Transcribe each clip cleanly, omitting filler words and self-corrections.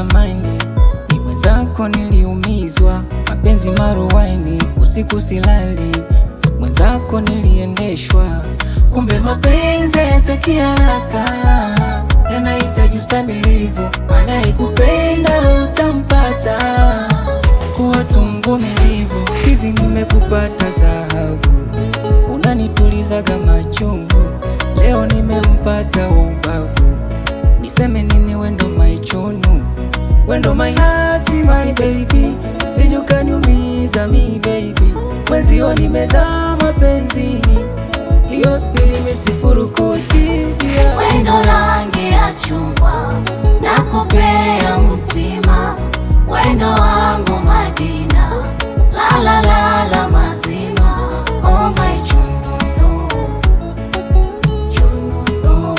zamani, ni mwenzako niliumizwa, mapenzi maruwaini, usiku silali, mwenzako niliendeshwa. Kumbe mapenzi hayataki haraka, yanahitaji ustamilivu, anayekupenda utampata. Kuwa tu mvumilivu, sikizi nimekupata dhahabu, unanitulizaga machungu, leo nimempata wa ubavu. Niseme nini, wendo my chunu, wendo my heart my baby, usije ukaniumiza mi baby, mwenzio nimezama mapenzini, hiyo spili misifurukuti. Wendo rangi ya chungwa, nakupea mtima, wendo wangu Madina, la la la la mazima. Oh my chununu, chununu,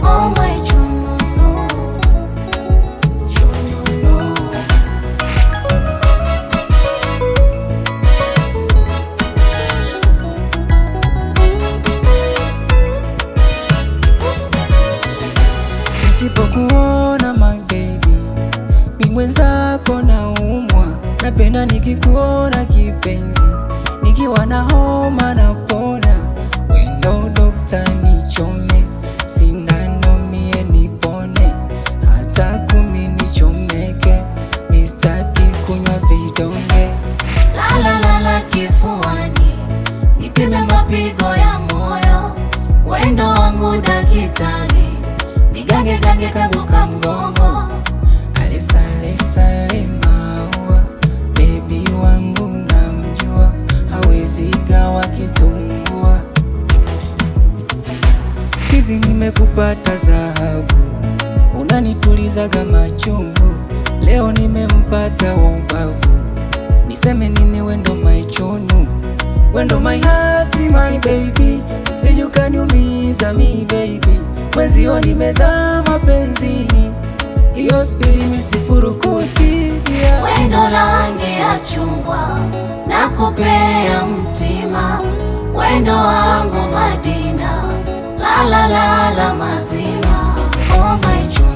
oh my chununu, chununu. Nisipokuona my baby, mi mwenzako naumwa, napenda nikikuona kipenzi, nikiwa na homa napona. Wendo dokta nichome, sindano mie nipone, hata 10 nichomeke, mistaki kunywa vidonge. La la la la kifuani, nipime mapigo ya moyo, wendo wangu dakitari, nigange gange kanguka mgongo. Alisale maua, baby wangu namjua, hawezi gawa kitumbua. Sikizi nimekupata dhahabu, unanitulizaga machungu, leo nimempata wa ubavu. Niseme nini, wendo my chunu, wendo my heart my baby, usije ukaniumiza mi baby, mwenzio nimezama mapenzini, hiyo spili misifurukuti. Wendo rangi ya chungwa, nakupea mtima, wendo wangu Madina, la la la la mazima. Oh my chungwa.